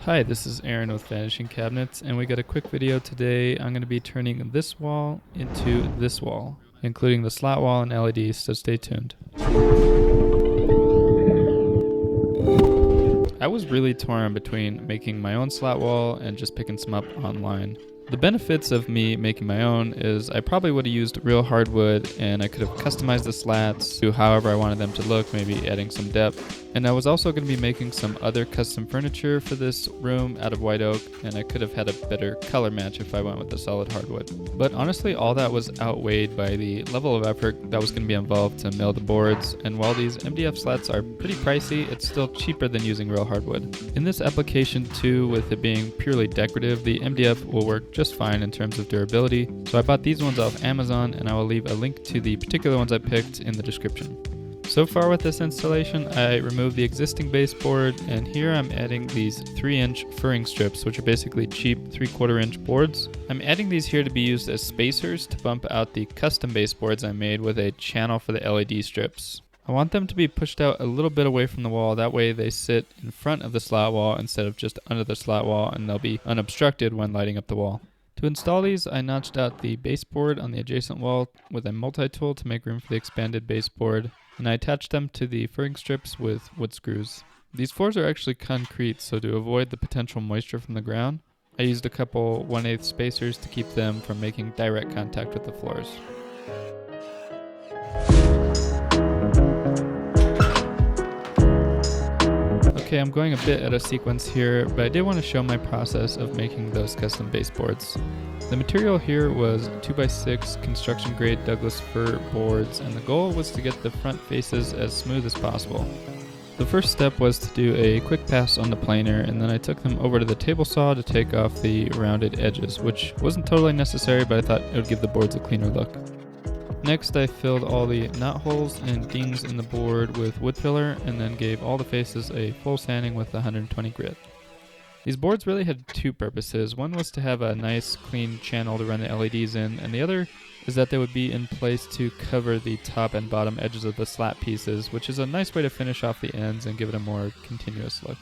Hi, this is Aaron with Vanishing Cabinets, and we got a quick video today. I'm going to be turning this wall into this wall, including the slat wall and LEDs, so stay tuned. I was really torn between making my own slat wall and just picking some up online. The benefits of me making my own is I probably would have used real hardwood and I could have customized the slats to however I wanted them to look, maybe adding some depth. And I was also going to be making some other custom furniture for this room out of white oak, and I could have had a better color match if I went with the solid hardwood. But honestly, all that was outweighed by the level of effort that was going to be involved to mill the boards, and while these MDF slats are pretty pricey, it's still cheaper than using real hardwood. In this application too, with it being purely decorative, the MDF will work just fine in terms of durability, so I bought these ones off Amazon, and I will leave a link to the particular ones I picked in the description. So far with this installation, I removed the existing baseboard, and here I'm adding these 3-inch furring strips, which are basically cheap 3/4 inch boards. I'm adding these here to be used as spacers to bump out the custom baseboards I made with a channel for the LED strips. I want them to be pushed out a little bit away from the wall, that way they sit in front of the slat wall instead of just under the slat wall, and they'll be unobstructed when lighting up the wall. To install these, I notched out the baseboard on the adjacent wall with a multi-tool to make room for the expanded baseboard, and I attached them to the furring strips with wood screws. These floors are actually concrete, so to avoid the potential moisture from the ground, I used a couple 1/8 spacers to keep them from making direct contact with the floors. Okay, I'm going a bit out of sequence here, but I did want to show my process of making those custom baseboards. The material here was 2x6 construction grade Douglas fir boards, and the goal was to get the front faces as smooth as possible. The first step was to do a quick pass on the planer, and then I took them over to the table saw to take off the rounded edges, which wasn't totally necessary, but I thought it would give the boards a cleaner look. Next, I filled all the knot holes and dings in the board with wood filler, and then gave all the faces a full sanding with 120 grit. These boards really had two purposes. One was to have a nice clean channel to run the LEDs in, and the other is that they would be in place to cover the top and bottom edges of the slat pieces, which is a nice way to finish off the ends and give it a more continuous look.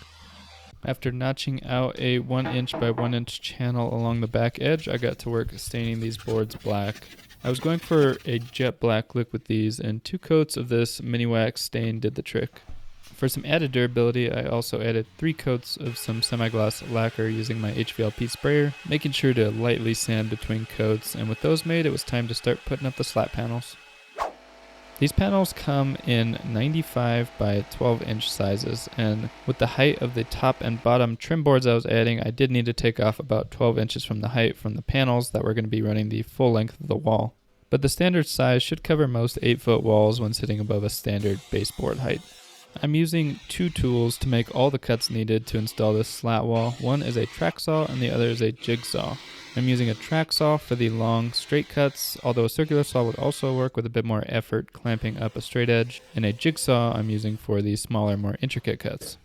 After notching out a 1-inch by 1-inch channel along the back edge, I got to work staining these boards black. I was going for a jet black look with these, and 2 coats of this mini wax stain did the trick. For some added durability, I also added 3 coats of some semi-gloss lacquer using my HVLP sprayer, making sure to lightly sand between coats, and with those made, it was time to start putting up the slat panels. These panels come in 95 by 12-inch sizes, and with the height of the top and bottom trim boards I was adding, I did need to take off about 12 inches from the height from the panels that were going to be running the full length of the wall. But the standard size should cover most 8-foot walls when sitting above a standard baseboard height. I'm using 2 tools to make all the cuts needed to install this slat wall. One is a track saw and the other is a jigsaw. I'm using a track saw for the long straight cuts, although a circular saw would also work with a bit more effort clamping up a straight edge, and a jigsaw I'm using for the smaller, more intricate cuts.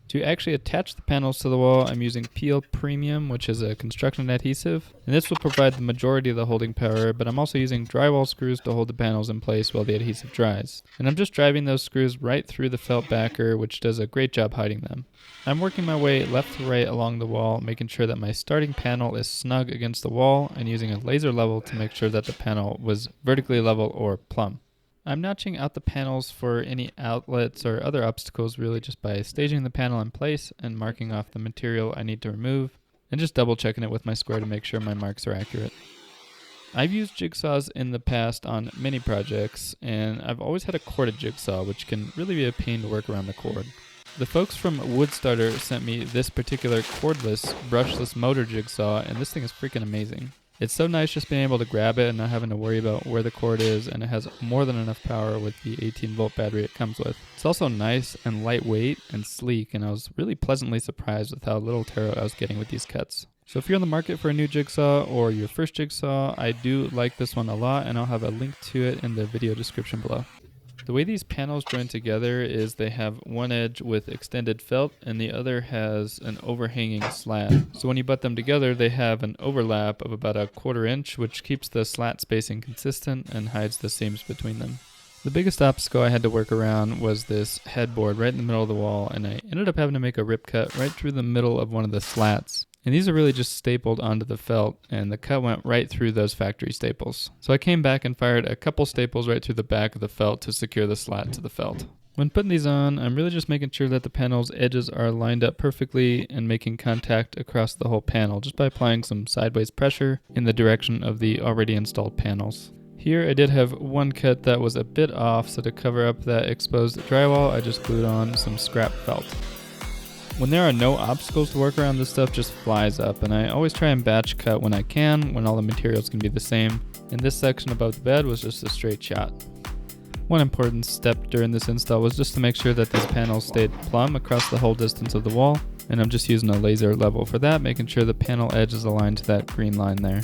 To actually attach the panels to the wall, I'm using Peel Premium, which is a construction adhesive, and this will provide the majority of the holding power, but I'm also using drywall screws to hold the panels in place while the adhesive dries. And I'm just driving those screws right through the felt backer, which does a great job hiding them. I'm working my way left to right along the wall, making sure that my starting panel is snug against the wall, and using a laser level to make sure that the panel was vertically level or plumb. I'm notching out the panels for any outlets or other obstacles really just by staging the panel in place and marking off the material I need to remove, and just double checking it with my square to make sure my marks are accurate. I've used jigsaws in the past on many projects, and I've always had a corded jigsaw, which can really be a pain to work around the cord. The folks from Wood Starter sent me this particular cordless, brushless motor jigsaw, and this thing is freaking amazing. It's so nice just being able to grab it and not having to worry about where the cord is, and it has more than enough power with the 18-volt battery it comes with. It's also nice and lightweight and sleek, and I was really pleasantly surprised with how little tear I was getting with these cuts. So if you're on the market for a new jigsaw or your first jigsaw, I do like this one a lot, and I'll have a link to it in the video description below. The way these panels join together is they have one edge with extended felt and the other has an overhanging slat. So when you butt them together, they have an overlap of about 1/4 inch, which keeps the slat spacing consistent and hides the seams between them. The biggest obstacle I had to work around was this headboard right in the middle of the wall, and I ended up having to make a rip cut right through the middle of one of the slats. And these are really just stapled onto the felt, and the cut went right through those factory staples. So I came back and fired a couple staples right through the back of the felt to secure the slat to the felt. When putting these on, I'm really just making sure that the panel's edges are lined up perfectly and making contact across the whole panel just by applying some sideways pressure in the direction of the already installed panels. Here I did have one cut that was a bit off, so to cover up that exposed drywall, I just glued on some scrap felt. When there are no obstacles to work around, this stuff just flies up, and I always try and batch cut when I can, when all the materials can be the same. And this section above the bed was just a straight shot. One important step during this install was just to make sure that these panels stayed plumb across the whole distance of the wall, and I'm just using a laser level for that, making sure the panel edge is aligned to that green line there.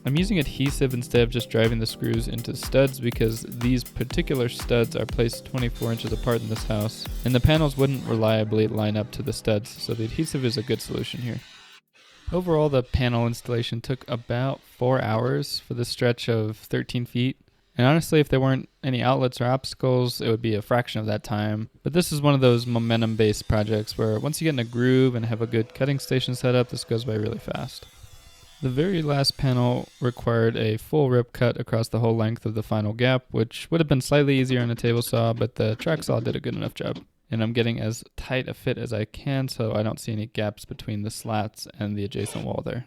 I'm using adhesive instead of just driving the screws into studs because these particular studs are placed 24 inches apart in this house, and the panels wouldn't reliably line up to the studs, so the adhesive is a good solution here. Overall, the panel installation took about 4 hours for the stretch of 13 feet. And honestly, if there weren't any outlets or obstacles, it would be a fraction of that time. But this is one of those momentum-based projects where once you get in a groove and have a good cutting station set up, this goes by really fast. The very last panel required a full rip cut across the whole length of the final gap, which would have been slightly easier on a table saw, but the track saw did a good enough job. And I'm getting as tight a fit as I can so I don't see any gaps between the slats and the adjacent wall there.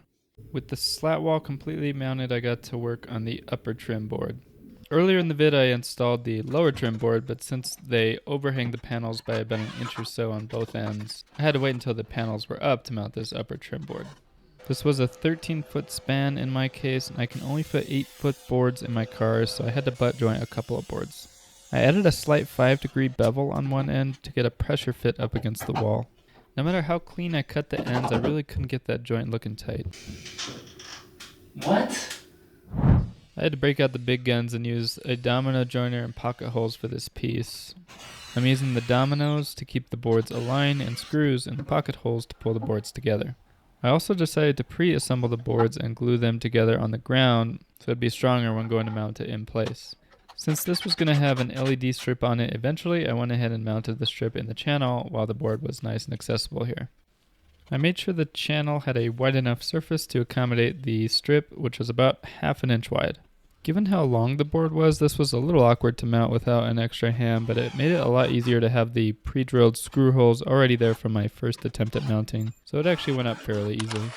With the slat wall completely mounted, I got to work on the upper trim board. Earlier in the vid I installed the lower trim board, but since they overhang the panels by about an inch or so on both ends, I had to wait until the panels were up to mount this upper trim board. This was a 13-foot span in my case, and I can only fit 8-foot boards in my car, so I had to butt joint a couple of boards. I added a slight 5-degree bevel on one end to get a pressure fit up against the wall. No matter how clean I cut the ends, I really couldn't get that joint looking tight. What? I had to break out the big guns and use a domino joiner and pocket holes for this piece. I'm using the dominoes to keep the boards aligned and screws in the pocket holes to pull the boards together. I also decided to pre-assemble the boards and glue them together on the ground so it'd be stronger when going to mount it in place. Since this was going to have an LED strip on it eventually, I went ahead and mounted the strip in the channel while the board was nice and accessible here. I made sure the channel had a wide enough surface to accommodate the strip, which was about ½ an inch wide. Given how long the board was, this was a little awkward to mount without an extra hand, but it made it a lot easier to have the pre-drilled screw holes already there from my first attempt at mounting, so it actually went up fairly easily.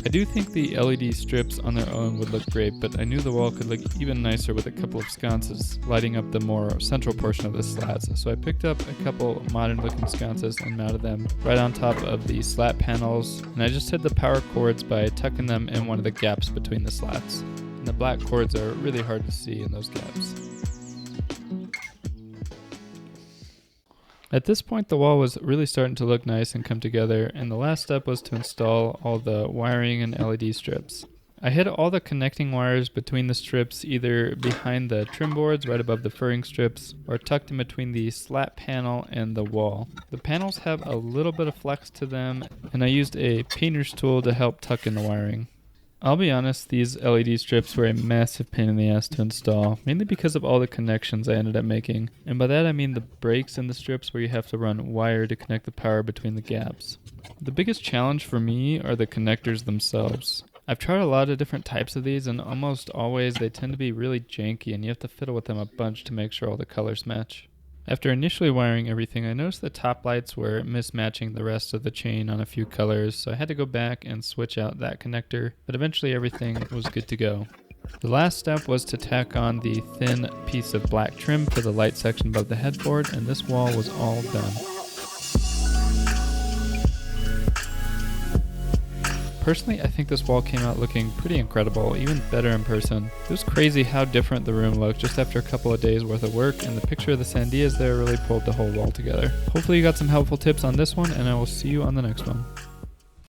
I do think the LED strips on their own would look great, but I knew the wall could look even nicer with a couple of sconces lighting up the more central portion of the slats, so I picked up a couple modern looking sconces and mounted them right on top of the slat panels, and I just hid the power cords by tucking them in one of the gaps between the slats. And the black cords are really hard to see in those gaps. At this point, the wall was really starting to look nice and come together, and the last step was to install all the wiring and LED strips. I hid all the connecting wires between the strips either behind the trim boards right above the furring strips or tucked in between the slat panel and the wall. The panels have a little bit of flex to them, and I used a painter's tool to help tuck in the wiring. I'll be honest, these LED strips were a massive pain in the ass to install, mainly because of all the connections I ended up making. And by that I mean the breaks in the strips where you have to run wire to connect the power between the gaps. The biggest challenge for me are the connectors themselves. I've tried a lot of different types of these, and almost always they tend to be really janky and you have to fiddle with them a bunch to make sure all the colors match. After initially wiring everything, I noticed the top lights were mismatching the rest of the chain on a few colors, so I had to go back and switch out that connector, but eventually everything was good to go. The last step was to tack on the thin piece of black trim for the light section above the headboard, and this wall was all done. Personally, I think this wall came out looking pretty incredible, even better in person. It was crazy how different the room looked just after a couple of days worth of work, and the picture of the sandias there really pulled the whole wall together. Hopefully you got some helpful tips on this one, and I will see you on the next one.